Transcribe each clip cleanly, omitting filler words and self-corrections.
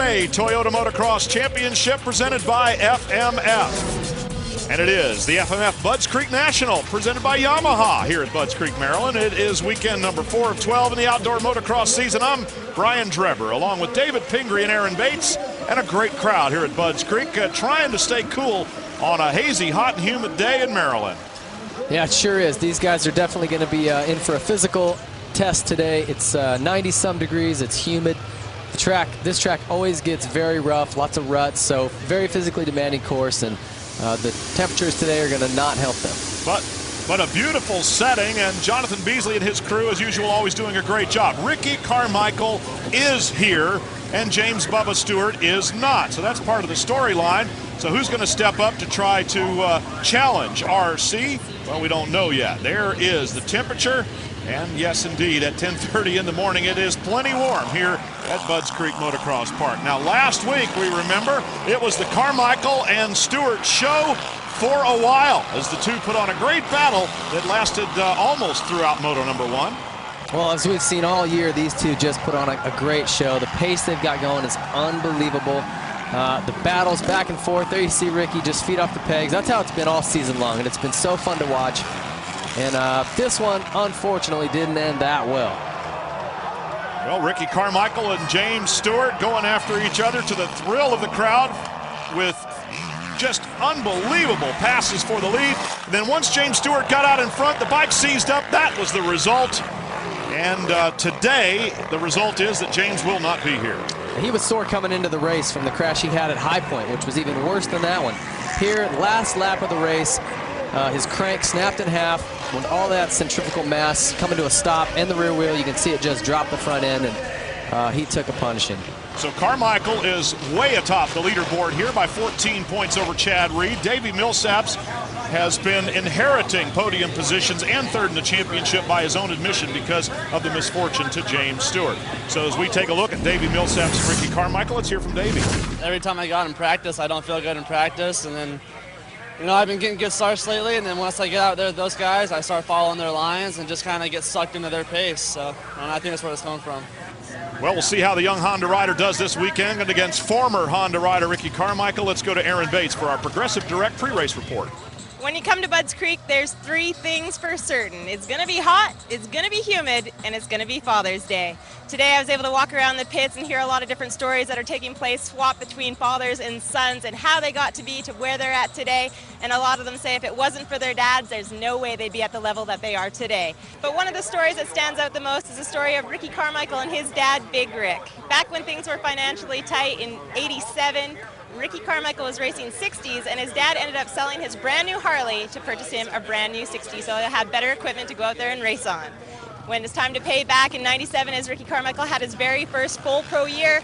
AMA Toyota Motocross Championship presented by FMF. And it is the FMF BuddsCreek National presented by Yamaha here at BuddsCreek, Maryland. It is weekend number 4 of 12 in the outdoor motocross season. I'm Brian Drebber along with David Pingree and Aaron Bates and a great crowd here at BuddsCreek trying to stay cool on a hazy, hot and humid day in Maryland. Yeah, it sure is. These guys are definitely going to be in for a physical test today. It's 90-some degrees. It's humid. This track always gets very rough, lots of ruts, so very physically demanding course, and the temperatures today are going to not help them. But a beautiful setting, and Jonathan Beasley and his crew, as usual, always doing a great job. Ricky Carmichael is here, and James Bubba Stewart is not. So that's part of the storyline. So who's going to step up to try to challenge RC? Well, we don't know yet. There is the temperature. And yes, indeed, at 10:30 in the morning, it is plenty warm here at BuddsCreek Motocross Park. Now, last week, we remember, it was the Carmichael and Stewart show for a while as the two put on a great battle that lasted almost throughout Moto number 1. Well, as we've seen all year, these two just put on a great show. The pace they've got going is unbelievable. The battles back and forth. There you see Ricky just feet off the pegs. That's how it's been all season long, and it's been so fun to watch. And this one, unfortunately, didn't end that well. Well, Ricky Carmichael and James Stewart going after each other to the thrill of the crowd with just unbelievable passes for the lead. And then once James Stewart got out in front, the bike seized up. That was the result. And today, the result is that James will not be here. He was sore coming into the race from the crash he had at High Point, which was even worse than that one. Here, last lap of the race, his crank snapped in half with all that centrifugal mass coming to a stop and the rear wheel. You can see it just drop the front end, and he took a punishing. So Carmichael is way atop the leaderboard here by 14 points over Chad Reed. Davey Millsaps has been inheriting podium positions and third in the championship by his own admission because of the misfortune to James Stewart. So as we take a look at Davey Millsaps and Ricky Carmichael, let's hear from Davey. Every time I got in practice, I don't feel good in practice, and then I've been getting good starts lately, and then once I get out there with those guys, I start following their lines and just kind of get sucked into their pace. So I think that's where it's coming from. Well, we'll see how the young Honda rider does this weekend and against former Honda rider Ricky Carmichael. Let's go to Aaron Bates for our Progressive Direct pre-race report. When you come to BuddsCreek, there's 3 things for certain. It's going to be hot, it's going to be humid, and it's going to be Father's Day. Today I was able to walk around the pits and hear a lot of different stories that are taking place, swap between fathers and sons, and how they got to be to where they're at today. And a lot of them say if it wasn't for their dads, there's no way they'd be at the level that they are today. But one of the stories that stands out the most is the story of Ricky Carmichael and his dad, Big Rick. Back when things were financially tight in '87, Ricky Carmichael was racing 60s, and his dad ended up selling his brand new Harley to purchase him a brand new 60, so he had better equipment to go out there and race on. When it's time to pay back in '97, as Ricky Carmichael had his very first full pro year,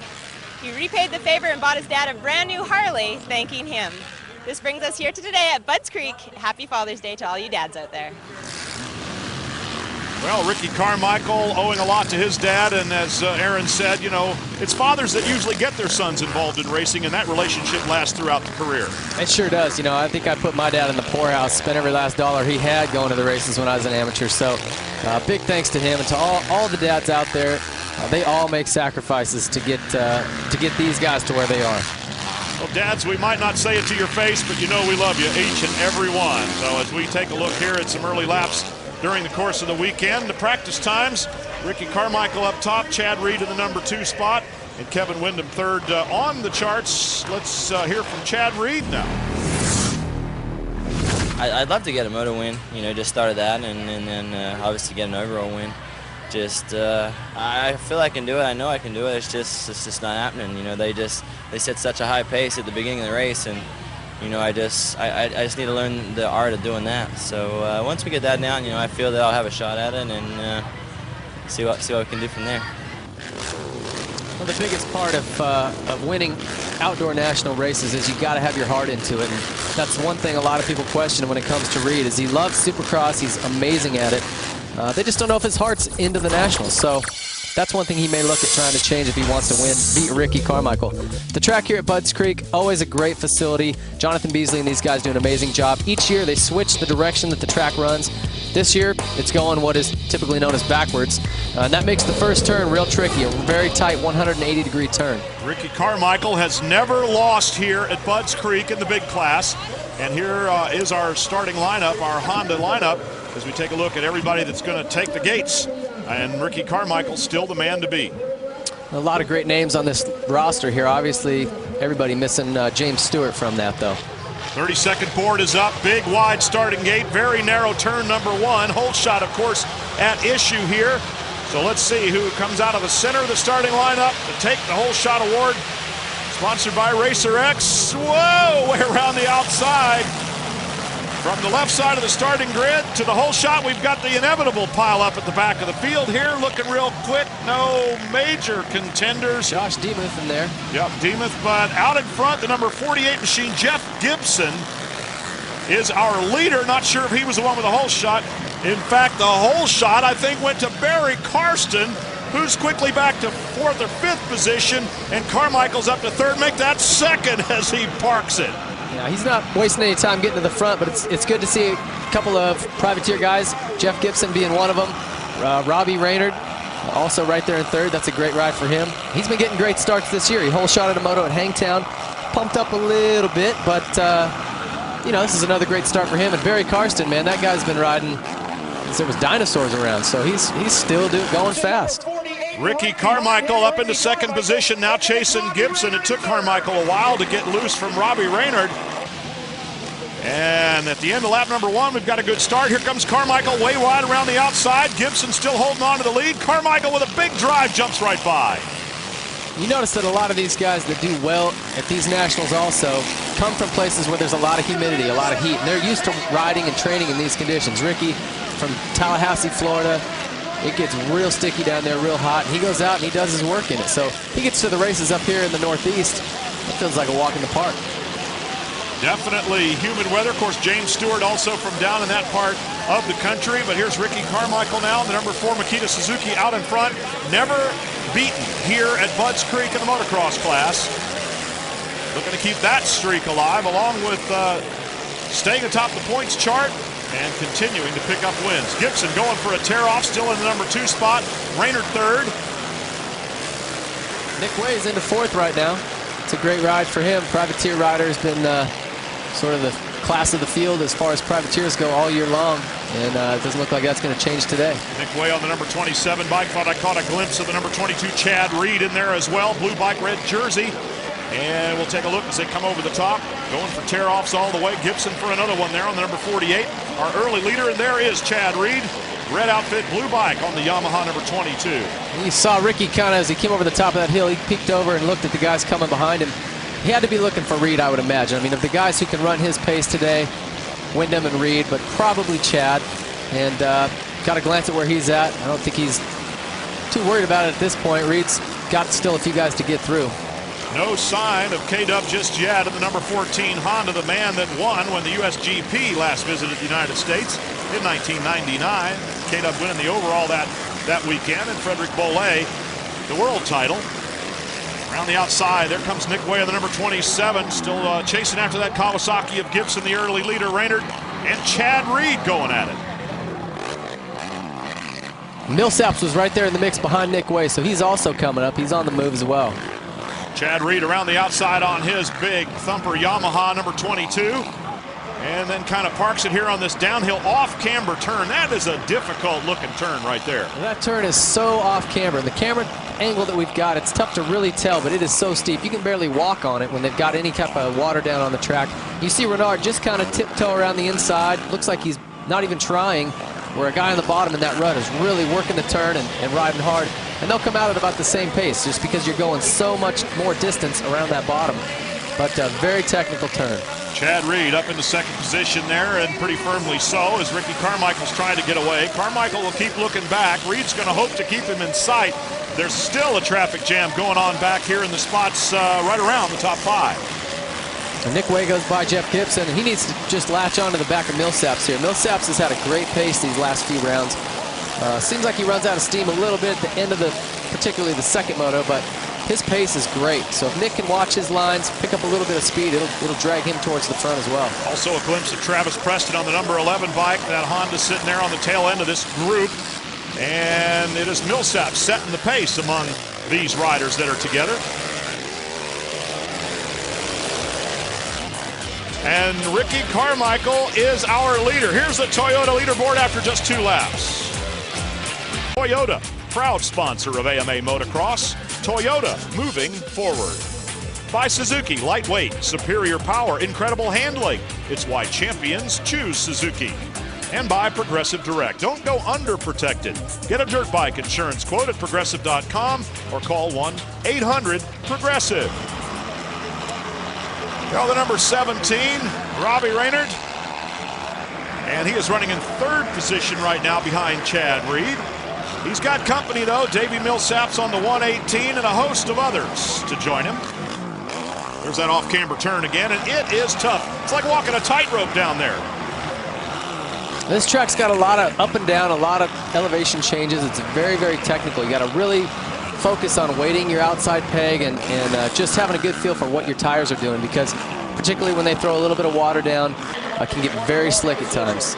he repaid the favor and bought his dad a brand new Harley, thanking him. This brings us here to today at BuddsCreek. Happy Father's Day to all you dads out there. Well, Ricky Carmichael owing a lot to his dad, and as Aaron said, you know, it's fathers that usually get their sons involved in racing, and that relationship lasts throughout the career. It sure does. You know, I think I put my dad in the poorhouse, spent every last dollar he had going to the races when I was an amateur. So big thanks to him and to all the dads out there. They all make sacrifices to get these guys to where they are. Well, dads, we might not say it to your face, but you know we love you, each and every one. So as we take a look here at some early laps during the course of the weekend, the practice times, Ricky Carmichael up top, Chad Reed in the number 2 spot, and Kevin Windham third on the charts. Let's hear from Chad Reed now. I'd love to get a moto win, you know, just start that, and then obviously get an overall win. Just I feel I can do it. I know I can do it. It's just not happening. You know, they set such a high pace at the beginning of the race, and you know, I just need to learn the art of doing that. So once we get that down, you know, I feel that I'll have a shot at it, and see what we can do from there. Well, the biggest part of winning outdoor national races is you got to have your heart into it, and that's one thing a lot of people question when it comes to Reed. Is he loves Supercross? He's amazing at it. They just don't know if his heart's into the nationals. So that's one thing he may look at trying to change if he wants to win, beat Ricky Carmichael. The track here at BuddsCreek, always a great facility. Jonathan Beasley and these guys do an amazing job. Each year they switch the direction that the track runs. This year, it's going what is typically known as backwards, and that makes the first turn real tricky, a very tight 180-degree turn. Ricky Carmichael has never lost here at BuddsCreek in the big class. And here is our starting lineup, our Honda lineup, as we take a look at everybody that's going to take the gates. And Ricky Carmichael still the man to beat. A lot of great names on this roster here. Obviously, everybody missing James Stewart from that, though. 32nd board is up. Big, wide starting gate. Very narrow turn number 1. Hole shot, of course, at issue here. So let's see who comes out of the center of the starting lineup to take the hole shot award. Sponsored by Racer X. Whoa, way around the outside. From the left side of the starting grid to the hole shot, we've got the inevitable pile up at the back of the field here. Looking real quick. No major contenders. Josh Demuth in there. Yep, Demuth, but out in front, the number 48 machine, Jeff Gibson, is our leader. Not sure if he was the one with the hole shot. In fact, the hole shot, I think, went to Barry Karsten, who's quickly back to 4th or 5th position, and Carmichael's up to 3rd. Make that 2nd as he parks it. Yeah, he's not wasting any time getting to the front, but it's good to see a couple of privateer guys, Jeff Gibson being one of them, Robbie Raynard also right there in 3rd. That's a great ride for him. He's been getting great starts this year. He hole shot at a moto at Hangtown, pumped up a little bit, but you know, this is another great start for him. And Barry Karsten, man, that guy's been riding since there was dinosaurs around, so he's still going fast. Ricky Carmichael up into 2nd position, now chasing Gibson. It took Carmichael a while to get loose from Robbie Raynard. And at the end of lap number 1, we've got a good start. Here comes Carmichael way wide around the outside. Gibson still holding on to the lead. Carmichael with a big drive jumps right by. You notice that a lot of these guys that do well at these nationals also come from places where there's a lot of humidity, a lot of heat, and they're used to riding and training in these conditions. Ricky from Tallahassee, Florida, it gets real sticky down there, real hot, and he goes out and he does his work in it. So he gets to the races up here in the Northeast, it feels like a walk in the park. Definitely humid weather. Of course, James Stewart also from down in that part of the country. But here's Ricky Carmichael now, the number 4 Makita Suzuki out in front. Never beaten here at BuddsCreek in the motocross class. Looking to keep that streak alive, along with staying atop the points chart and continuing to pick up wins. Gibson going for a tear-off, still in the number 2 spot. Raynard 3rd. Nick Way is into 4th right now. It's a great ride for him. Privateer rider has been sort of the class of the field as far as privateers go all year long, and it doesn't look like that's going to change today. Nick Way on the number 27 bike. Thought I caught a glimpse of the number 22 Chad Reed in there as well. Blue bike, red jersey. And we'll take a look as they come over the top. Going for tear-offs all the way. Gibson for another one there on the number 48. Our early leader, and there is Chad Reed. Red outfit, blue bike on the Yamaha number 22. You saw Ricky kind of, as he came over the top of that hill, he peeked over and looked at the guys coming behind him. He had to be looking for Reed, I would imagine. I mean, of the guys who can run his pace today, Wyndham and Reed, but probably Chad. And got a glance at where he's at. I don't think he's too worried about it at this point. Reed's got still a few guys to get through. No sign of K-Dub just yet in the number 14 Honda, the man that won when the USGP last visited the United States in 1999. K-Dub winning the overall that weekend, and Frederick Bollet the world title. Around the outside, there comes Nick Way, the number 27, still chasing after that Kawasaki of Gibson, the early leader, Raynard, and Chad Reed going at it. Millsaps was right there in the mix behind Nick Way, so he's also coming up. He's on the move as well. Chad Reed around the outside on his big thumper Yamaha number 22. And then kind of parks it here on this downhill off-camber turn. That is a difficult-looking turn right there. That turn is so off-camber. The camera angle that we've got, it's tough to really tell, but it is so steep. You can barely walk on it when they've got any type of water down on the track. You see Renard just kind of tiptoe around the inside. Looks like he's not even trying, where a guy on the bottom in that rut is really working the turn and riding hard. And they'll come out at about the same pace just because you're going so much more distance around that bottom. But a very technical turn. Chad Reed up into 2nd position there, and pretty firmly so, as Ricky Carmichael's trying to get away. Carmichael will keep looking back. Reed's going to hope to keep him in sight. There's still a traffic jam going on back here in the spots right around the top 5. And Nick Way goes by Jeff Gibson, and he needs to just latch on to the back of Millsaps here. Millsaps has had a great pace these last few rounds. Seems like he runs out of steam a little bit at the end of particularly the second moto, but his pace is great. So if Nick can watch his lines, pick up a little bit of speed, it'll drag him towards the front as well. Also a glimpse of Travis Preston on the number 11 bike. That Honda sitting there on the tail end of this group. And it is Millsap setting the pace among these riders that are together. And Ricky Carmichael is our leader. Here's the Toyota leaderboard after just 2 laps. Toyota, proud sponsor of AMA Motocross. Toyota, moving forward. By Suzuki, lightweight, superior power, incredible handling. It's why champions choose Suzuki. And by Progressive Direct. Don't go underprotected. Get a dirt bike insurance quote at progressive.com or call 1-800-PROGRESSIVE. Now the number 17, Robbie Reynard. And he is running in 3rd position right now behind Chad Reed. He's got company though. Davey Millsap's on the 118 and a host of others to join him. There's that off-camber turn again, and it is tough. It's like walking a tightrope down there. This track's got a lot of up and down, a lot of elevation changes. It's very, very technical. You got to really focus on weighting your outside peg and just having a good feel for what your tires are doing, because particularly when they throw a little bit of water down, it can get very slick at times.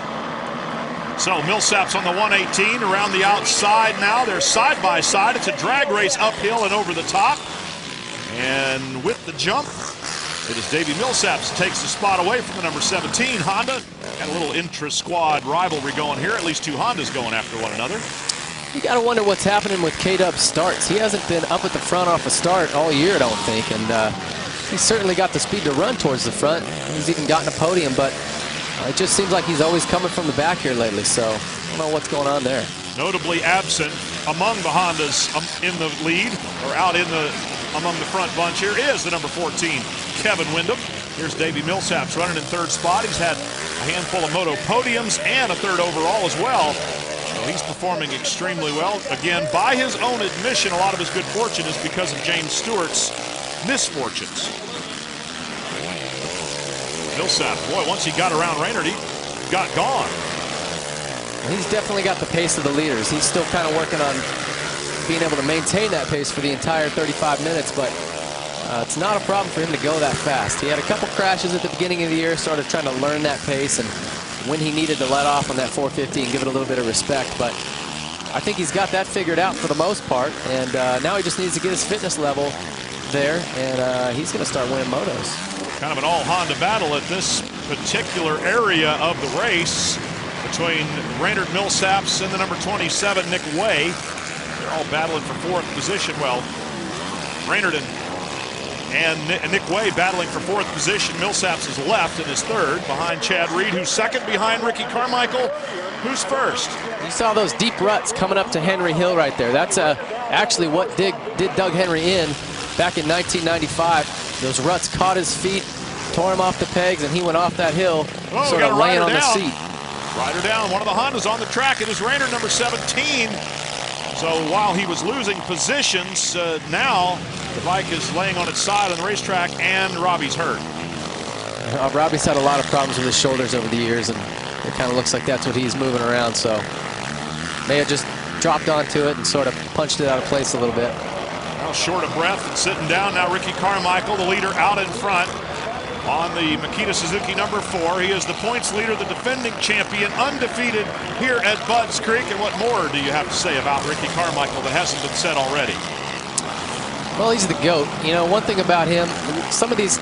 So Millsap's on the 118 around the outside now. They're side by side. It's a drag race uphill and over the top. And with the jump, it is Davey Millsaps takes the spot away from the number 17 Honda. Got a little intra-squad rivalry going here. At least 2 Hondas going after one another. You got to wonder what's happening with K-Dub's starts. He hasn't been up at the front off a start all year, I don't think. And he's certainly got the speed to run towards the front. He's even gotten a podium, but it just seems like he's always coming from the back here lately. So I don't know what's going on there. Notably absent among the Hondas in the lead, or out in the among the front bunch here, is the number 14, Kevin Windham. Here's Davey Millsaps running in 3rd spot. He's had a handful of moto podiums and a 3rd overall as well. So he's performing extremely well. Again, by his own admission, a lot of his good fortune is because of James Stewart's misfortunes. Millsap, boy, once he got around Reynard, he got gone. He's definitely got the pace of the leaders. He's still kind of working on being able to maintain that pace for the entire 35 minutes, but it's not a problem for him to go that fast. He had a couple crashes at the beginning of the year, started trying to learn that pace, and when he needed to let off on that 450 and give it a little bit of respect, but I think he's got that figured out for the most part, and now he just needs to get his fitness level there, and he's going to start winning motos. Kind of an all-Honda battle at this particular area of the race between Reynard Millsaps and the number 27, Nick Way. They're all battling for 4th position. Well, Reynard and Nick Way battling for 4th position. Millsaps is left and is 3rd behind Chad Reed, who's 2nd behind Ricky Carmichael, who's 1st. You saw those deep ruts coming up to Henry Hill right there. That's actually what did Doug Henry in back in 1995. Those ruts caught his feet, tore him off the pegs, and he went off that hill, sort of laying on the seat. Rider down, one of the Hondas on the track. It is Reynard, number 17. So while he was losing positions, now the bike is laying on its side on the racetrack, and Robbie's hurt. Robbie's had a lot of problems with his shoulders over the years, and it kind of looks like that's what he's moving around. So may have just dropped onto it and sort of punched it out of place a little bit. Now short of breath and sitting down. Now Ricky Carmichael, the leader, out in front on the Makita Suzuki number 4. He is the points leader, the defending champion, undefeated here at BuddsCreek. And what more do you have to say about Ricky Carmichael that hasn't been said already? Well, he's the GOAT. You know, one thing about him, some of these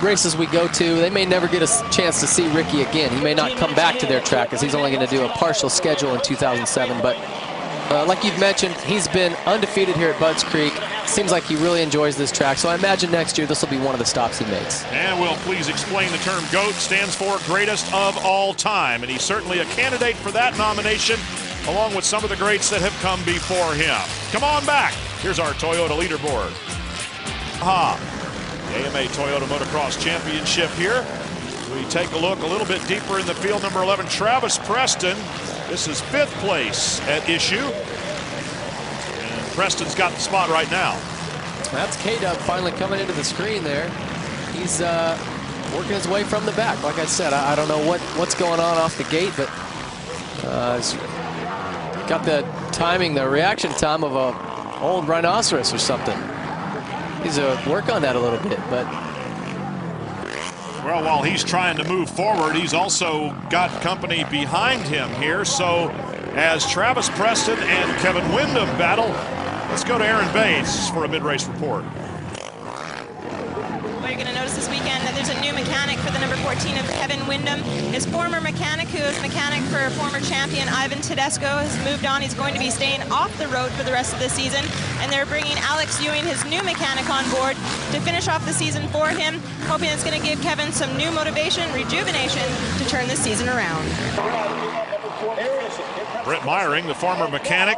races we go to, they may never get a chance to see Ricky again. He may not come back to their track because he's only going to do a partial schedule in 2007. But like you've mentioned, he's been undefeated here at BuddsCreek. Seems like he really enjoys this track. So I imagine next year this will be one of the stops he makes. And will please explain the term GOAT stands for greatest of all time. And he's certainly a candidate for that nomination, along with some of the greats that have come before him. Come on back. Here's our Toyota leaderboard. The AMA Toyota Motocross Championship here. We take a look a little bit deeper in the field. Number 11, Travis Preston. This is 5th place at issue. And Preston's got the spot right now. That's K-Dub finally coming into the screen there. He's working his way from the back. Like I said, I don't know what's going on off the gate, but he's got the timing, the reaction time of a old rhinoceros or something. needs to work on that a little bit, but. Well, while he's trying to move forward, he's also got company behind him here. So as Travis Preston and Kevin Windham battle, let's go to Aaron Bates for a mid-race report. Well, you're going to notice this weekend that there's a new mechanic for the number 14 of Kevin Windham. His former mechanic, who is mechanic for former champion Ivan Tedesco, has moved on. He's going to be staying off the road for the rest of the season. And they're bringing Alex Ewing, his new mechanic, on board to finish off the season for him, hoping it's going to give Kevin some new motivation, rejuvenation to turn this season around. Brett Meyering, the former mechanic,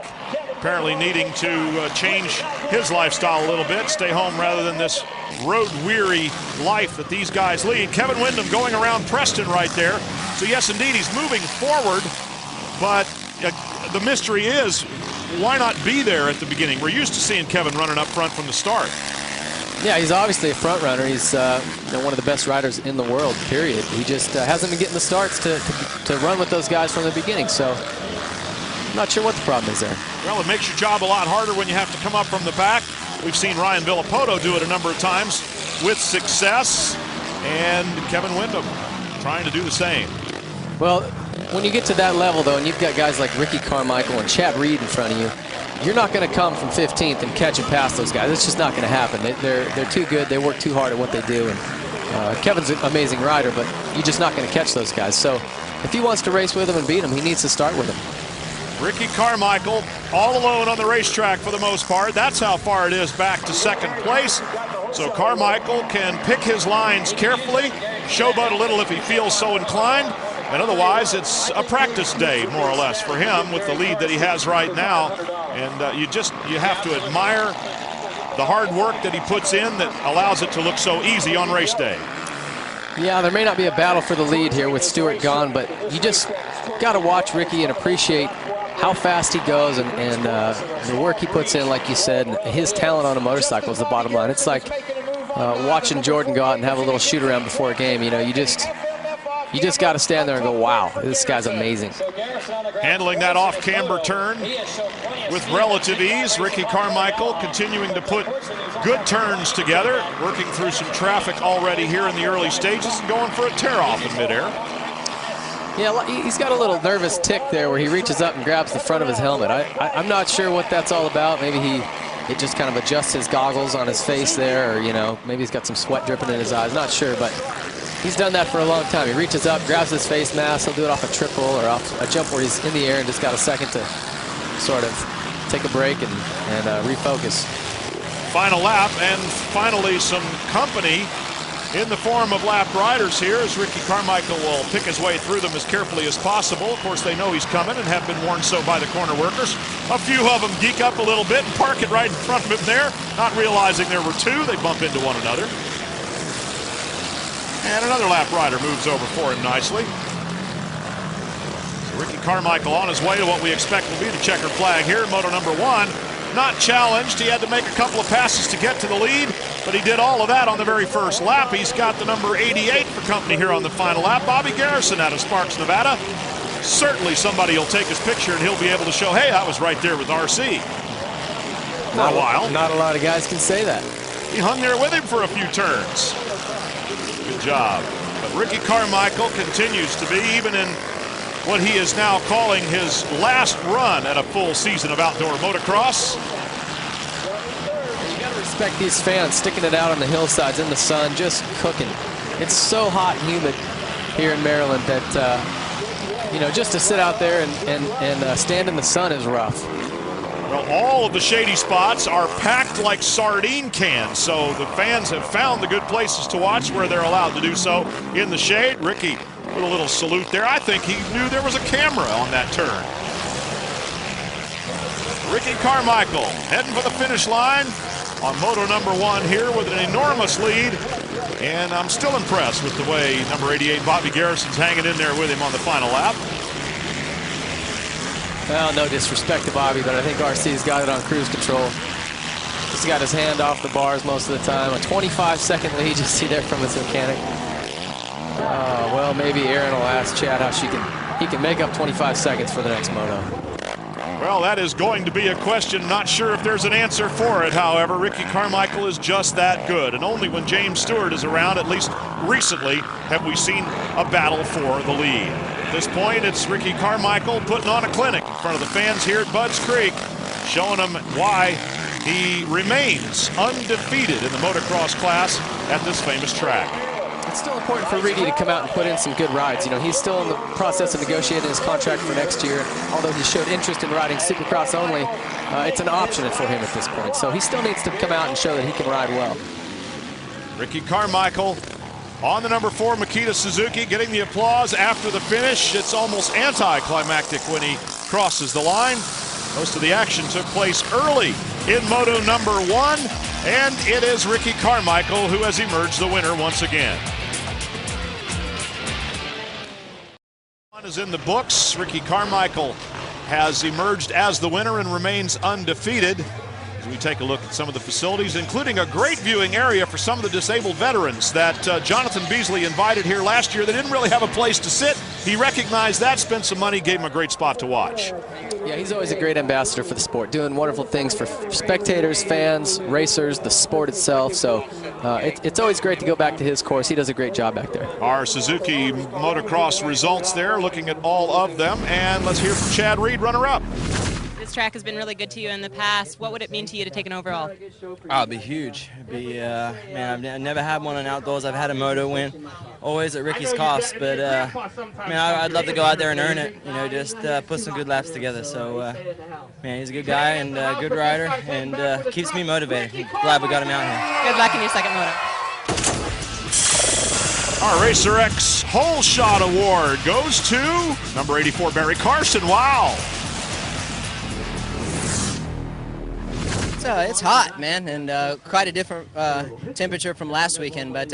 apparently needing to change his lifestyle a little bit, stay home rather than this road-weary life that these guys lead. Kevin Windham going around Preston right there. So yes, indeed, he's moving forward, but the mystery is, why not be there at the beginning? We're used to seeing Kevin running up front from the start. Yeah, he's obviously a front runner. He's one of the best riders in the world, period. He just hasn't been getting the starts to run with those guys from the beginning. So I'm not sure what the problem is there. Well, it makes your job a lot harder when you have to come up from the back. We've seen Ryan Villapoto do it a number of times with success, and Kevin Windham trying to do the same. Well, when you get to that level, though, and you've got guys like Ricky Carmichael and Chad Reed in front of you, you're not going to come from 15th and catch and pass those guys. It's just not going to happen. They're too good. They work too hard at what they do. And Kevin's an amazing rider, but you're just not going to catch those guys. So if he wants to race with them and beat them, he needs to start with them. Ricky Carmichael all alone on the racetrack for the most part. That's how far it is back to second place. So Carmichael can pick his lines carefully, showboat a little if he feels so inclined, and otherwise it's a practice day more or less for him with the lead that he has right now. And you have to admire the hard work that he puts in that allows it to look so easy on race day. Yeah, there may not be a battle for the lead here with Stewart gone, but you just got to watch Ricky and appreciate how fast he goes and the work he puts in, like you said, and his talent on a motorcycle is the bottom line. It's like watching Jordan go out and have a little shoot around before a game. You know, you just got to stand there and go, wow, this guy's amazing. Handling that off-camber turn with relative ease. Ricky Carmichael continuing to put good turns together, working through some traffic already here in the early stages and going for a tear-off in midair. Yeah, he's got a little nervous tick there where he reaches up and grabs the front of his helmet. I'm not sure what that's all about. Maybe it just kind of adjusts his goggles on his face there, or, you know, maybe he's got some sweat dripping in his eyes. Not sure, but he's done that for a long time. He reaches up, grabs his face mask. He'll do it off a triple or off a jump where he's in the air and just got a second to sort of take a break and refocus. Final lap, and finally some company in the form of lap riders here as Ricky Carmichael will pick his way through them as carefully as possible. Of course, they know he's coming and have been warned so by the corner workers. A few of them geek up a little bit and park it right in front of him there, not realizing there were two. They bump into one another. And another lap rider moves over for him nicely. So Ricky Carmichael on his way to what we expect will be the checkered flag here in Moto number 1. Not challenged. He had to make a couple of passes to get to the lead, but he did all of that on the very first lap. He's got the number 88 for company here on the final lap. Bobby Garrison out of Sparks, Nevada. Certainly somebody will take his picture and he'll be able to show, hey, I was right there with RC for a while. Not a lot of guys can say that. He hung there with him for a few turns. Good job. But Ricky Carmichael continues to be, even in what he is now calling his last run at a full season of outdoor motocross. You got to respect these fans sticking it out on the hillsides in the sun, just cooking. It's so hot and humid here in Maryland that, you know, just to sit out there and stand in the sun is rough. Well, all of the shady spots are packed like sardine cans, so the fans have found the good places to watch where they're allowed to do so in the shade. Ricky with a little salute there. I think he knew there was a camera on that turn. Ricky Carmichael heading for the finish line on Moto number 1 here with an enormous lead. And I'm still impressed with the way number 88 Bobby Garrison's hanging in there with him on the final lap. Well, no disrespect to Bobby, but I think RC's got it on cruise control. He's got his hand off the bars most of the time. A 25-second lead you see there from his mechanic. Well, maybe Aaron will ask Chad how he can make up 25 seconds for the next moto. Well, that is going to be a question. Not sure if there's an answer for it, however. Ricky Carmichael is just that good. And only when James Stewart is around, at least recently, have we seen a battle for the lead. At this point, it's Ricky Carmichael putting on a clinic in front of the fans here at BuddsCreek, showing them why he remains undefeated in the motocross class at this famous track. It's still important for Reedy to come out and put in some good rides. You know, he's still in the process of negotiating his contract for next year. Although he showed interest in riding Supercross only, it's an option for him at this point. So he still needs to come out and show that he can ride well. Ricky Carmichael on the number 4 Makita Suzuki, getting the applause after the finish. It's almost anticlimactic when he crosses the line. Most of the action took place early in Moto number 1, and it is Ricky Carmichael who has emerged the winner once again. One is in the books. Ricky Carmichael has emerged as the winner and remains undefeated. As we take a look at some of the facilities, including a great viewing area for some of the disabled veterans that Jonathan Beasley invited here last year. They didn't really have a place to sit. He recognized that, spent some money, gave him a great spot to watch. Yeah, he's always a great ambassador for the sport, doing wonderful things for spectators, fans, racers, the sport itself. So it's always great to go back to his course. He does a great job back there. Our Suzuki motocross results there, looking at all of them. And let's hear from Chad Reed, runner-up. This track has been really good to you in the past. What would it mean to you to take an overall? Oh, it'd be huge. It'd be, man, I've never had one in outdoors. I've had a moto win, always at Ricky's cost. But, man, I'd love to go out there and earn it, you know, just put some good laps together. So, man, he's a good guy and a good rider and keeps me motivated. Glad we got him out here. Good luck in your second moto. Our Racer X Hole Shot Award goes to number 84, Barry Carson. Wow. It's hot, man, and quite a different temperature from last weekend. But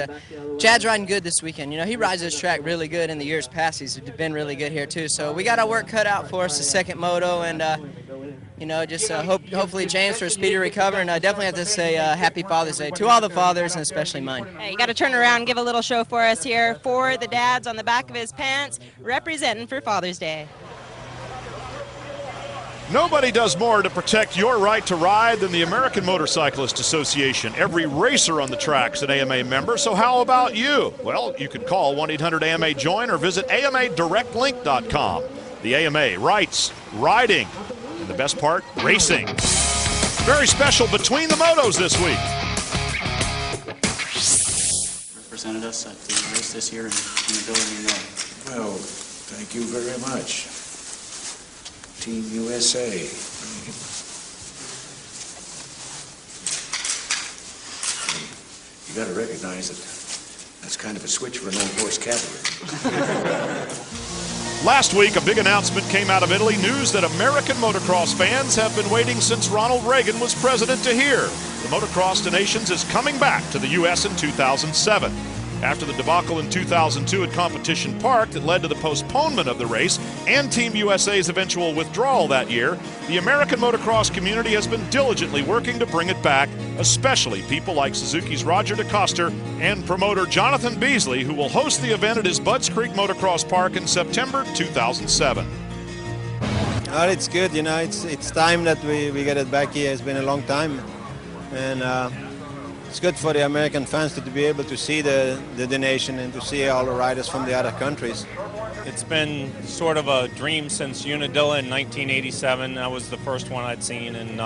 Chad's riding good this weekend. You know, he rides this track really good in the years past. He's been really good here, too. So we got our work cut out for us, the second moto, and, you know, just hopefully James for a speedy recovery. And I definitely have to say Happy Father's Day to all the fathers, and especially mine. Hey, you got to turn around and give a little show for us here for the dads on the back of his pants, representing for Father's Day. Nobody does more to protect your right to ride than the American Motorcyclist Association. Every racer on the track's an AMA member, so how about you? Well, you can call 1-800-AMA-JOIN or visit AMADirectLink.com. The AMA writes, riding, and the best part, racing. Very special between the motos this week. Represented us at the race this year in the ability to know. Well, thank you very much. Team USA. You got to recognize that that's kind of a switch for an old horse cavalry. Last week, a big announcement came out of Italy, news that American motocross fans have been waiting since Ronald Reagan was president to hear. The Motocross to Nations is coming back to the U.S. in 2007. After the debacle in 2002 at Competition Park that led to the postponement of the race and Team USA's eventual withdrawal that year, the American motocross community has been diligently working to bring it back, especially people like Suzuki's Roger DeCoster and promoter Jonathan Beasley, who will host the event at his BuddsCreek Motocross Park in September 2007. Well, it's good, you know, it's time that we get it back here. It's been a long time, and it's good for the American fans to be able to see the nation and to see all the riders from the other countries. It's been sort of a dream since Unadilla in 1987. That was the first one I'd seen, and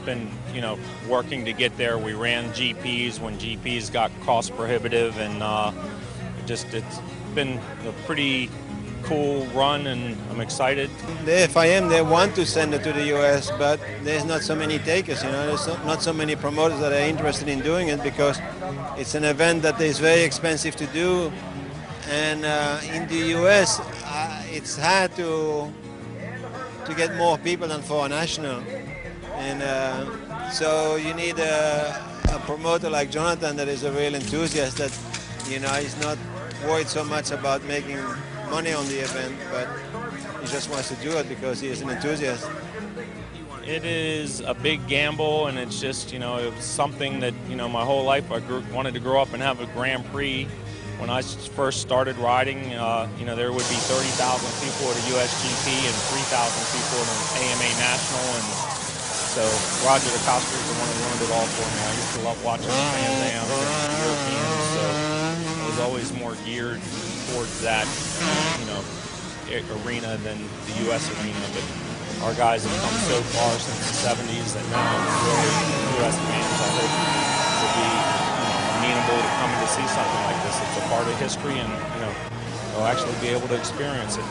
been, you know, working to get there. We ran GPs when GPs got cost prohibitive, and it's been a pretty cool run, and I'm excited. The FIM, they want to send it to the US, but there's not so many takers, you know, there's not so many promoters that are interested in doing it because it's an event that is very expensive to do, and in the US it's hard to get more people than for a national, and so you need a promoter like Jonathan that is a real enthusiast, that, you know, he's not worried so much about making money on the event, but he just wants to do it because he is an enthusiast. It is a big gamble, and it's just, you know, it was something that, you know, my whole life I wanted to grow up and have a Grand Prix when I first started riding, you know, there would be 30,000 people at a USGP and 3,000 people at an AMA National, and so Roger DeCoster is the one who learned it all for me. I used to love watching the Trans Ams and the Europeans, so I was always more geared towards that, you know, arena than the U.S. arena. But our guys have come so far since the 70s that now really U.S. fans, I hope, will be, you know, amenable to coming to see something like this. It's a part of history, and, you know, they'll actually be able to experience it.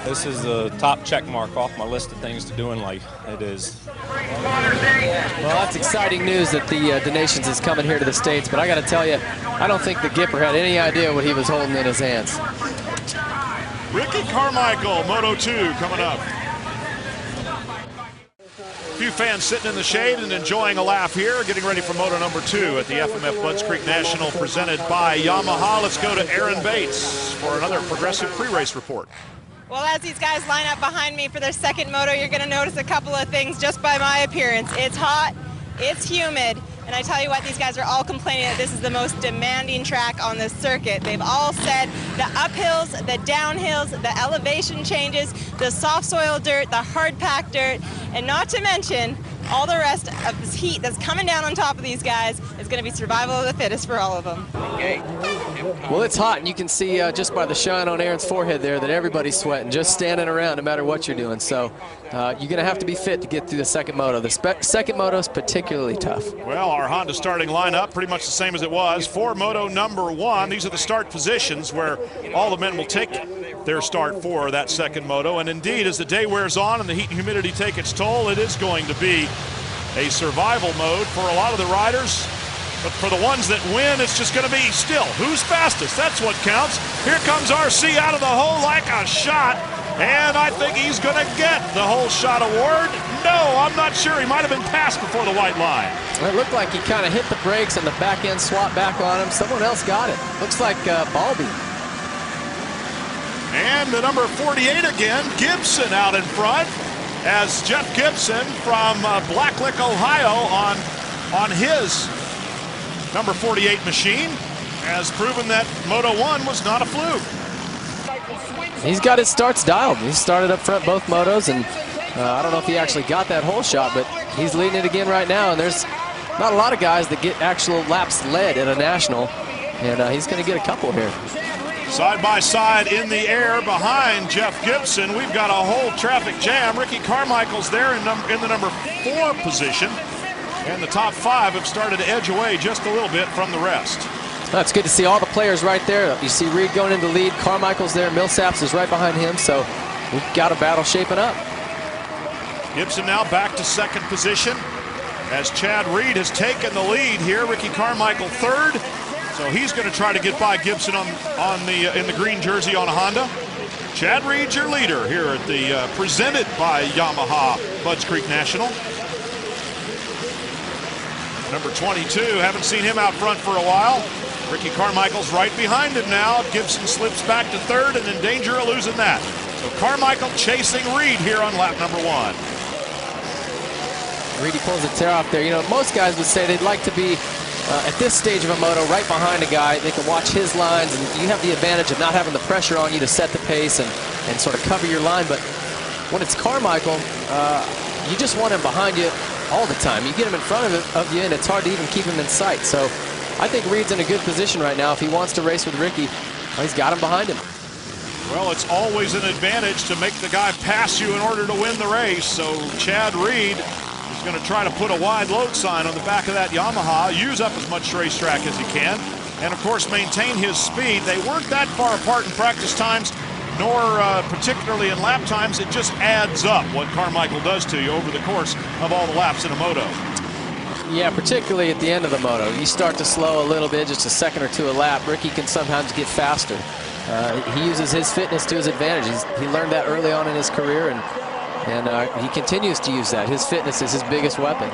This is the top check mark off my list of things to do in life. It is. Well, that's exciting news that the Nations is coming here to the States, but I got to tell you, I don't think the Gipper had any idea what he was holding in his hands. Ricky Carmichael, Moto 2 coming up. A few fans sitting in the shade and enjoying a laugh here, getting ready for Moto number 2 at the FMF BuddsCreek National presented by Yamaha. Let's go to Aaron Bates for another Progressive pre-race report. Well, as these guys line up behind me for their second moto, you're going to notice a couple of things just by my appearance. It's hot, it's humid, and I tell you what, these guys are all complaining that this is the most demanding track on this circuit. They've all said the uphills, the downhills, the elevation changes, the soft soil dirt, the hard packed dirt, and not to mention all the rest of this heat that's coming down on top of these guys is going to be survival of the fittest for all of them. Well, it's hot, and you can see just by the shine on Aaron's forehead there that everybody's sweating, just standing around no matter what you're doing. So you're going to have to be fit to get through the second moto. The second moto is particularly tough. Well, our Honda starting lineup pretty much the same as it was for Moto number 1. These are the start positions where all the men will take their start for that second moto. And indeed, as the day wears on and the heat and humidity take its toll, it is going to be a survival mode for a lot of the riders. But for the ones that win, it's just going to be still who's fastest. That's what counts. Here comes RC out of the hole like a shot. And I think he's going to get the whole shot award. No, I'm not sure. He might have been passed before the white line. It looked like he kind of hit the brakes and the back end swapped back on him. Someone else got it. Looks like Balby. And the number 48 again, Gibson out in front, as Jeff Gibson from Blacklick, Ohio on his number 48 machine has proven that Moto 1 was not a fluke. He's got his starts dialed. He started up front both motos, and I don't know if he actually got that whole shot, but he's leading it again right now, and there's not a lot of guys that get actual laps led at a national, and he's going to get a couple here. Side by side in the air behind Jeff Gibson, we've got a whole traffic jam. Ricky Carmichael's there in the number 4 position, and the top 5 have started to edge away just a little bit from the rest. That's good to see all the players right there. You see Reed going into the lead, Carmichael's there, Millsaps is right behind him, so we've got a battle shaping up. Gibson now back to second position as Chad Reed has taken the lead here. Ricky Carmichael third. So he's going to try to get by Gibson in the green jersey on a Honda. Chad Reed, your leader here at the presented by Yamaha BuddsCreek National. Number 22, haven't seen him out front for a while. Ricky Carmichael's right behind him now. Gibson slips back to third and in danger of losing that. So Carmichael chasing Reed here on lap number 1. Reedy pulls a tear off there. You know, most guys would say they'd like to be at this stage of a moto right behind a guy. They can watch his lines, and you have the advantage of not having the pressure on you to set the pace and sort of cover your line. But when it's Carmichael, you just want him behind you all the time. You get him in front of you, and it's hard to even keep him in sight. So I think Reed's in a good position right now. If he wants to race with Ricky, he's got him behind him. Well, it's always an advantage to make the guy pass you in order to win the race. So Chad Reed is going to try to put a wide load sign on the back of that Yamaha, use up as much racetrack as he can, and of course maintain his speed. They weren't that far apart in practice times, nor particularly in lap times. It just adds up what Carmichael does to you over the course of all the laps in a moto. Yeah, particularly at the end of the moto. You start to slow a little bit, just a second or two a lap. Ricky can sometimes get faster. He uses his fitness to his advantage. He learned that early on in his career, and he continues to use that. His fitness is his biggest weapon.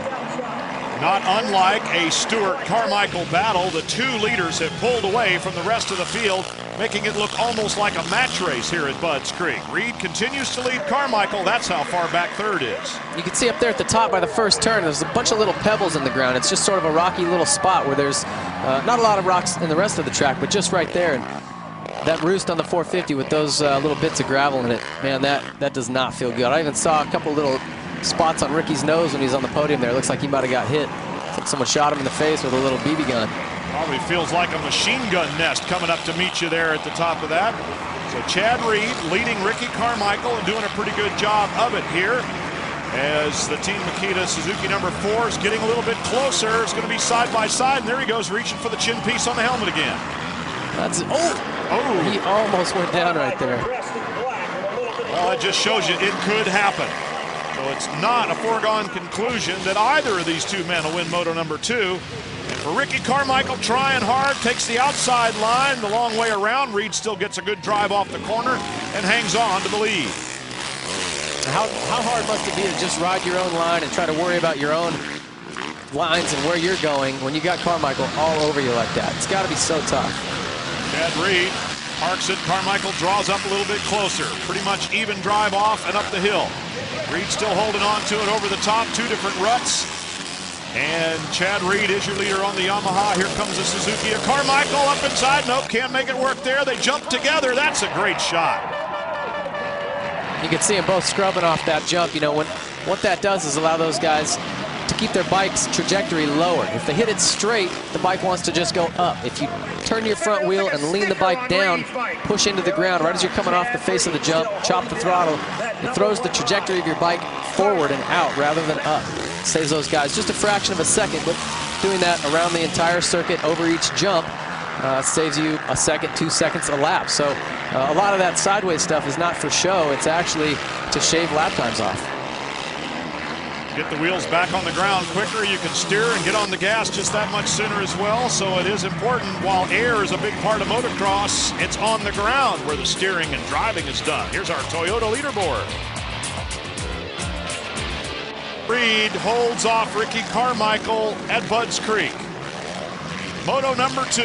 Not unlike a Stewart-Carmichael battle, the two leaders have pulled away from the rest of the field making it look almost like a match race here at Budds Creek. Reed continues to lead Carmichael. That's how far back third is. You can see up there at the top by the first turn, there's a bunch of little pebbles in the ground. It's just sort of a rocky little spot where there's not a lot of rocks in the rest of the track, but just right there. And that roost on the 450 with those little bits of gravel in it, man, that does not feel good. I even saw a couple little spots on Ricky's nose when he's on the podium there. It looks like he might have got hit. It's like someone shot him in the face with a little BB gun. Probably feels like a machine gun nest coming up to meet you there at the top of that. So Chad Reed leading Ricky Carmichael and doing a pretty good job of it here. As the Team Makita Suzuki number 4 is getting a little bit closer. It's going to be side by side, and there he goes, reaching for the chin piece on the helmet again. That's he almost went down right there. Well, it just shows you it could happen. So it's not a foregone conclusion that either of these two men will win Moto number 2. And for Ricky Carmichael, trying hard, takes the outside line the long way around. Reed still gets a good drive off the corner and hangs on to the lead. How hard must it be to just ride your own line and try to worry about your own lines and where you're going when you got Carmichael all over you like that? It's got to be so tough. Chad Reed parks it. Carmichael draws up a little bit closer. Pretty much even drive off and up the hill. Reed still holding on to it over the top. 2 different ruts. And Chad Reed is your leader on the Yamaha. Here comes the Suzuki. A Carmichael up inside. Nope, can't make it work there. They jump together. That's a great shot. You can see them both scrubbing off that jump. You know, what that does is allow those guys to keep their bike's trajectory lower. If they hit it straight, the bike wants to just go up. If you turn your front wheel and lean the bike down, push into the ground right as you're coming off the face of the jump, chop the throttle, it throws the trajectory of your bike forward and out rather than up. Saves those guys just a fraction of a second, but doing that around the entire circuit over each jump saves you a second, 2 seconds a lap. So a lot of that sideways stuff is not for show. It's actually to shave lap times off. Get the wheels back on the ground quicker. You can steer and get on the gas just that much sooner as well. So it is important. While air is a big part of motocross, it's on the ground where the steering and driving is done. Here's our Toyota leaderboard. Reed holds off Ricky Carmichael at Budds Creek. Moto number 2.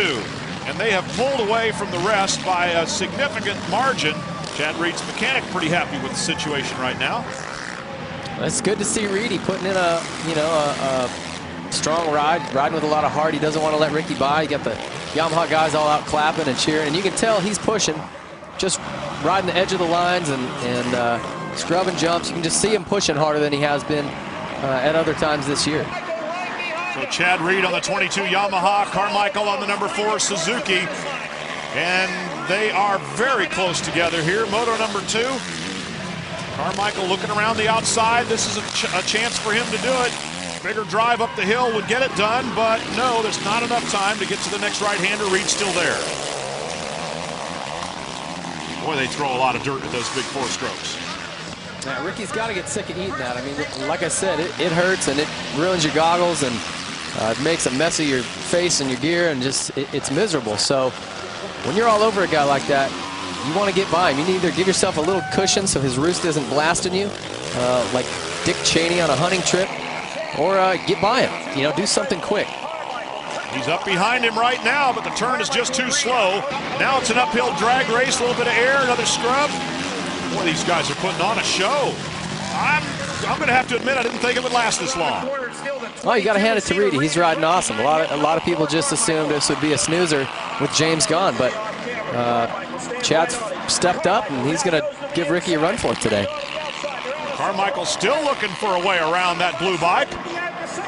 And they have pulled away from the rest by a significant margin. Chad Reed's mechanic pretty happy with the situation right now. It's good to see Reedy putting in a strong ride, riding with a lot of heart. He doesn't want to let Ricky by. You got the Yamaha guys all out clapping and cheering, and you can tell he's pushing, just riding the edge of the lines and scrubbing jumps. You can just see him pushing harder than he has been at other times this year. So Chad Reed on the 22 Yamaha, Carmichael on the number 4 Suzuki, and they are very close together here. Moto number 2. Carmichael looking around the outside. This is a chance for him to do it. Bigger drive up the hill would get it done, but no, there's not enough time to get to the next right-hander. Reed's still there. Boy, they throw a lot of dirt at those big 4 strokes. Now, Ricky's got to get sick of eating that. I mean, like I said, it hurts and it ruins your goggles and it makes a mess of your face and your gear and just it's miserable. So when you're all over a guy like that, you want to get by him. You need to either give yourself a little cushion so his roost isn't blasting you, like Dick Cheney on a hunting trip, or get by him. You know, do something quick. He's up behind him right now, but the turn is just too slow. Now it's an uphill drag race, a little bit of air, another scrub. Boy, these guys are putting on a show. I'm going to have to admit I didn't think it would last this long. Well, you got to hand it to Reedy. He's riding awesome. A lot of people just assumed this would be a snoozer with James gone, but Chad's stepped up, and he's going to give Ricky a run for it today. Carmichael still looking for a way around that blue bike.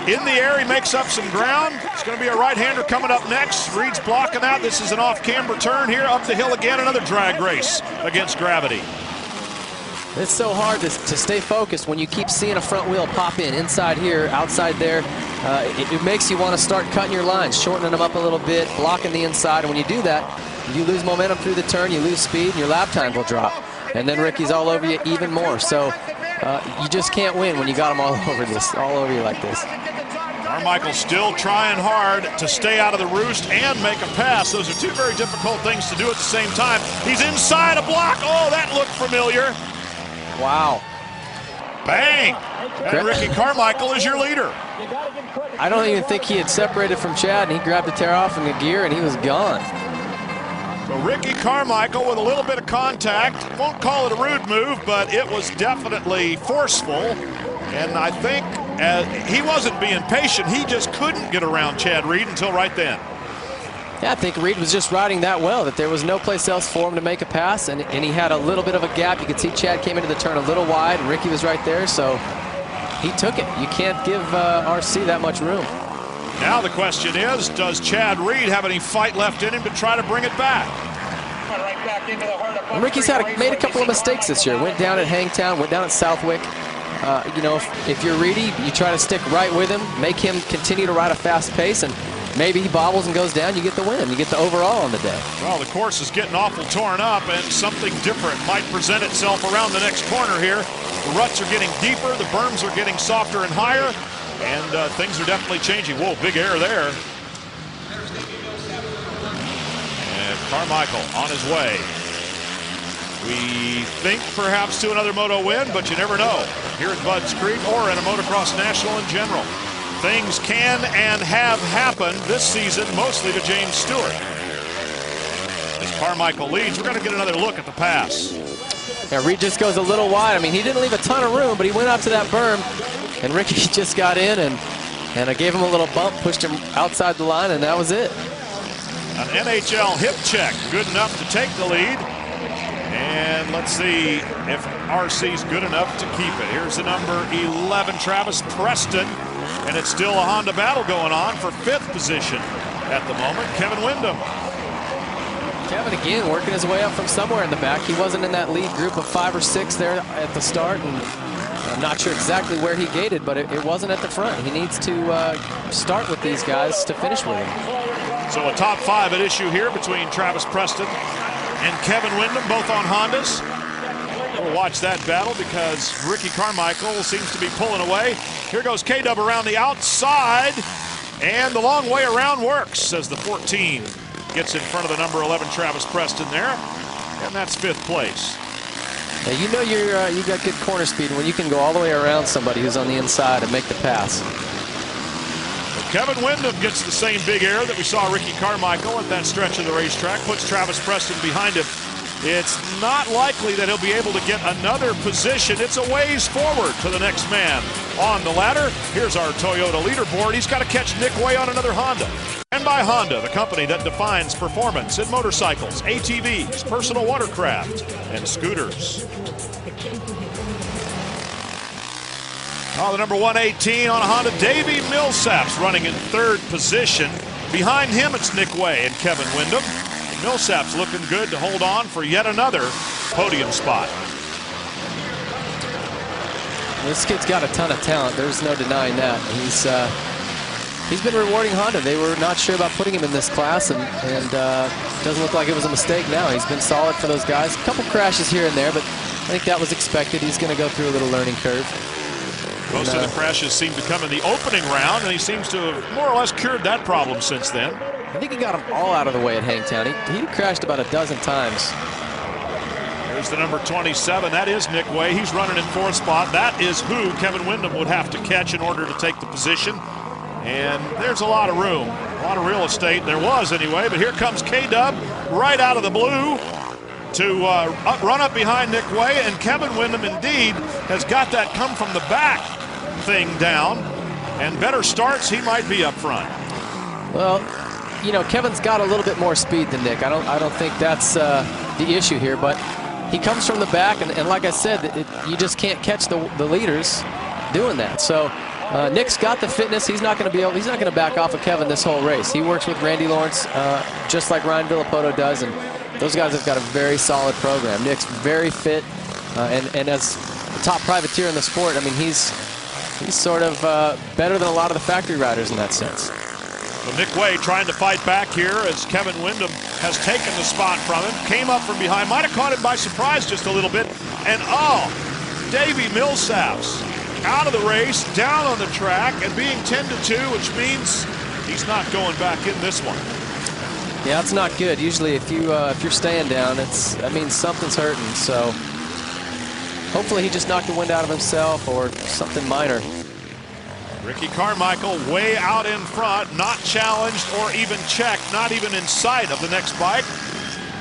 In the air, he makes up some ground. It's going to be a right-hander coming up next. Reed's blocking that. This is an off-camber turn here. Up the hill again, another drag race against gravity. It's so hard to stay focused when you keep seeing a front wheel pop in, inside here, outside there. It makes you want to start cutting your lines, shortening them up a little bit, blocking the inside. And when you do that, you lose momentum through the turn, you lose speed, and your lap time will drop. And then Ricky's all over you even more. So you just can't win when you got him all over you like this. Carmichael still trying hard to stay out of the roost and make a pass. Those are two very difficult things to do at the same time. He's inside a block. Oh, that looked familiar. Wow. Bang! And Ricky Carmichael is your leader. I don't even think he had separated from Chad, and he grabbed the tear off in the gear, and he was gone. So Ricky Carmichael with a little bit of contact. Won't call it a rude move, but it was definitely forceful. And I think he wasn't being patient. He just couldn't get around Chad Reed until right then. Yeah, I think Reed was just riding that well that there was no place else for him to make a pass, and he had a little bit of a gap. You could see Chad came into the turn a little wide, and Ricky was right there, so he took it. You can't give RC that much room. Now the question is, does Chad Reed have any fight left in him to try to bring it back? And Ricky's made a couple of mistakes this year. Went down at Hangtown, went down at Southwick. You know, if you're Reedy, you try to stick right with him, make him continue to ride a fast pace, and maybe he bobbles and goes down, you get the win. You get the overall on the day. Well, the course is getting awful torn up, and something different might present itself around the next corner here. The ruts are getting deeper, the berms are getting softer and higher, and things are definitely changing. Whoa, big air there. And Carmichael on his way. We think perhaps to another moto win, but you never know. Here at BuddsCreek or in a motocross national in general. Things can and have happened this season, mostly to James Stewart. As Carmichael leads, we're going to get another look at the pass. Yeah, Reed just goes a little wide. I mean, he didn't leave a ton of room, but he went out to that berm, and Ricky just got in, and I gave him a little bump, pushed him outside the line, and that was it. An NHL hip check, good enough to take the lead. And let's see if RC's good enough to keep it. Here's the number 11, Travis Preston. And it's still a Honda battle going on for 5th position at the moment. Kevin Windham. Kevin again working his way up from somewhere in the back. He wasn't in that lead group of 5 or 6 there at the start, and I'm not sure exactly where he gated, but it wasn't at the front. He needs to start with these guys to finish with him. So a top 5 at issue here between Travis Preston and Kevin Windham, both on Hondas. We'll watch that battle because Ricky Carmichael seems to be pulling away. Here goes K-Dub around the outside, and the long way around works as the 14 gets in front of the number 11 Travis Preston there, and that's 5th place. Now you know you got good corner speed when you can go all the way around somebody who's on the inside and make the pass. Kevin Windham gets the same big air that we saw Ricky Carmichael at that stretch of the racetrack, puts Travis Preston behind him. It's not likely that he'll be able to get another position. It's a ways forward to the next man on the ladder. Here's our Toyota leaderboard. He's got to catch Nick Way on another Honda. And by Honda, the company that defines performance in motorcycles, ATVs, personal watercraft, and scooters. Oh, the number 118 on a Honda, Davey Millsaps running in 3rd position. Behind him, it's Nick Way and Kevin Windham. Millsaps looking good to hold on for yet another podium spot. This kid's got a ton of talent. There's no denying that. He's been rewarding Honda. They were not sure about putting him in this class, and doesn't look like it was a mistake now. He's been solid for those guys. A couple crashes here and there, but I think that was expected. He's going to go through a little learning curve. Most of the crashes seem to come in the opening round, and he seems to have more or less cured that problem since then. I think he got them all out of the way at Hangtown. He crashed about a dozen times. There's the number 27. That is Nick Way. He's running in 4th spot. That is who Kevin Windham would have to catch in order to take the position. And there's a lot of room, a lot of real estate. There was anyway, but here comes K-Dub right out of the blue to run up behind Nick Way, and Kevin Windham indeed has got that come from the back thing down, and better starts, he might be up front. Well, you know, Kevin's got a little bit more speed than Nick. I don't think that's the issue here, but he comes from the back, and like I said, you just can't catch the leaders doing that. So Nick's got the fitness. He's not going to back off of Kevin this whole race. He works with Randy Lawrence just like Ryan Villapoto does, and those guys have got a very solid program. Nick's very fit, and as the top privateer in the sport, I mean, he's sort of better than a lot of the factory riders in that sense. Well, Nick Way trying to fight back here as Kevin Windham has taken the spot from him. Came up from behind, might have caught him by surprise just a little bit. And Davey Millsaps out of the race, down on the track, and being 10-2, which means he's not going back in this one. Yeah, that's not good. Usually, if you're staying down, that means something's hurting. So hopefully, he just knocked the wind out of himself or something minor. Ricky Carmichael way out in front, not challenged or even checked, not even in sight of the next bike.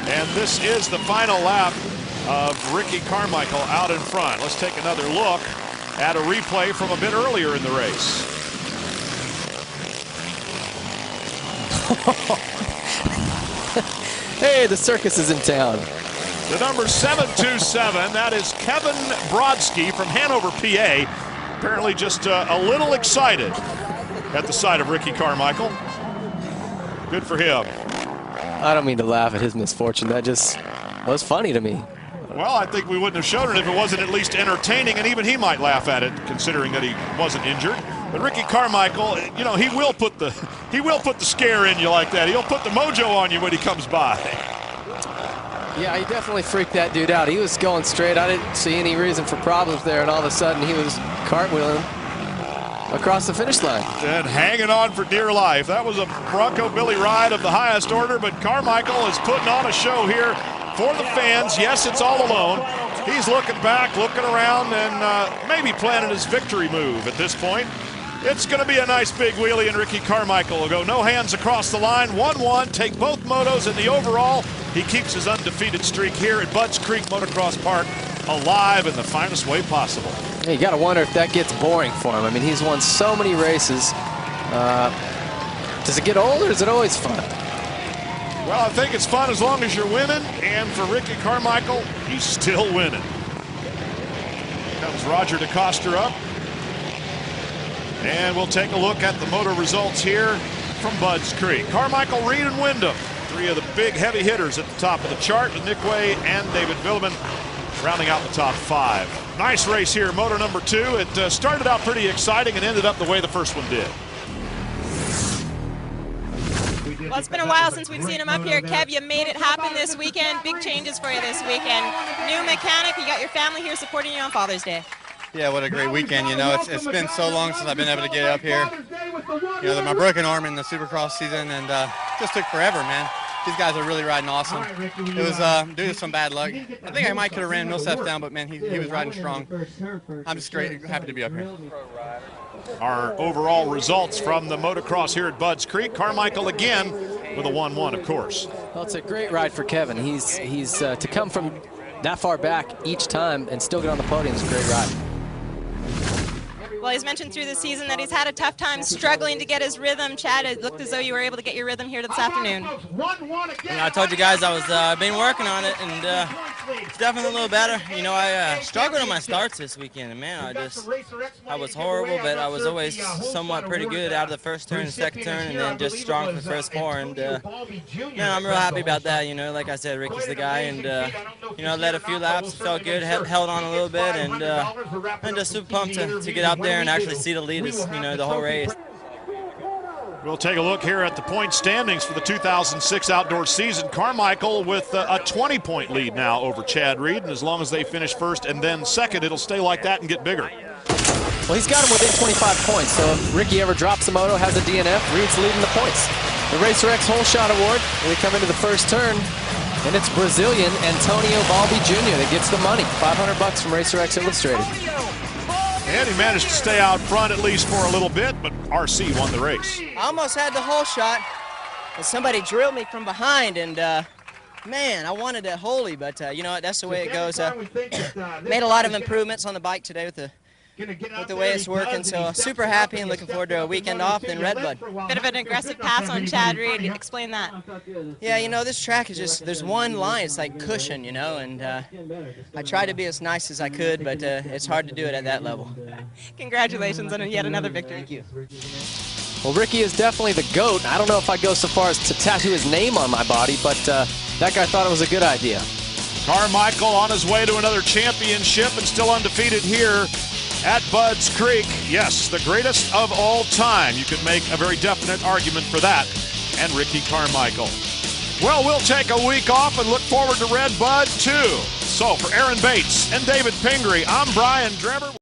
And this is the final lap of Ricky Carmichael out in front. Let's take another look at a replay from a bit earlier in the race. Hey, the circus is in town. The number 727, that is Kevin Brodsky from Hanover, PA. Apparently just a little excited at the sight of Ricky Carmichael. Good for him. I don't mean to laugh at his misfortune. That just was funny to me. Well, I think we wouldn't have shown it if it wasn't at least entertaining, and even he might laugh at it, considering that he wasn't injured. But Ricky Carmichael, you know, he will put the scare in you like that. He'll put the mojo on you when he comes by. Yeah, he definitely freaked that dude out. He was going straight. I didn't see any reason for problems there, and all of a sudden he was cartwheeling across the finish line. And hanging on for dear life. That was a Bronco Billy ride of the highest order, but Carmichael is putting on a show here for the fans. Yes, it's all alone. He's looking back, looking around, and maybe planning his victory move at this point. It's going to be a nice big wheelie, and Ricky Carmichael will go no hands across the line. 1-1, take both motos in the overall. He keeps his undefeated streak here at BuddsCreek Motocross Park alive in the finest way possible. You got to wonder if that gets boring for him. I mean, he's won so many races. Does it get old, or is it always fun? Well, I think it's fun as long as you're winning, and for Ricky Carmichael, he's still winning. Here comes Roger DeCoster up. And we'll take a look at the motor results here from BuddsCreek. Carmichael, Reed, and Wyndham, three of the big heavy hitters at the top of the chart, with Nick Way and David Villeman rounding out the top five. Nice race here, motor number 2. It started out pretty exciting and ended up the way the first one did. Well, it's been a while since we've seen him up here. Kev, you made it happen this weekend. Big changes for you this weekend. New mechanic, you got your family here supporting you on Father's Day. Yeah, what a great weekend. You know, it's been so long since I've been able to get up here. You know, my broken arm in the Supercross season, and just took forever, man. These guys are really riding awesome. It was due to some bad luck. I think I might could have ran Millsap down, but man, he was riding strong. I'm just happy to be up here. Our overall results from the motocross here at BuddsCreek. Carmichael again with a 1-1, of course. Well, it's a great ride for Kevin. He's to come from that far back each time and still get on the podium is a great ride. Well, he's mentioned through the season that he's had a tough time struggling to get his rhythm. Chad, it looked as though you were able to get your rhythm here this afternoon. You know, I told you guys I was been working on it, and it's definitely a little better. You know, I struggled on my starts this weekend, and man, I was horrible, but I was always somewhat pretty good out of the first turn and second turn, and then just strong for the first 4. And man, I'm real happy about that. You know, like I said, Ricky's the guy, and you know, led a few laps, felt good, held on a little bit, and I'm just super pumped to get out there and actually see the leaders, you know, the whole race. We'll take a look here at the point standings for the 2006 outdoor season. Carmichael with a 20-point lead now over Chad Reed, and as long as they finish first and then second, it'll stay like that and get bigger. Well, he's got him within 25 points, so if Ricky ever drops a moto, has a DNF, Reed's leading the points. The Racer X Hole Shot Award, we come into the first turn, and it's Brazilian Antonio Balbi Jr. that gets the money. $500 from Racer X Illustrated. And he managed to stay out front at least for a little bit, but RC won the race. I almost had the hole shot, but somebody drilled me from behind, and man, I wanted that holy, but you know what, that's the way it goes. Made a lot of improvements on the bike today with the way it's working, so super happy and looking forward to a weekend off in Redbud. Bit of an aggressive pass on Chad Reed. Explain that. Yeah, you know, this track is just, there's one line, it's like cushion, you know, and I tried to be as nice as I could, but it's hard to do it at that level. Congratulations on yet another victory. Thank you. Well, Ricky is definitely the GOAT. I don't know if I'd go so far as to tattoo his name on my body, but that guy thought it was a good idea. Carmichael on his way to another championship and still undefeated here at BuddsCreek. Yes, the greatest of all time. You could make a very definite argument for that. And Ricky Carmichael. Well, we'll take a week off and look forward to Red Bud too. So for Aaron Bates and David Pingree, I'm Brian Drever.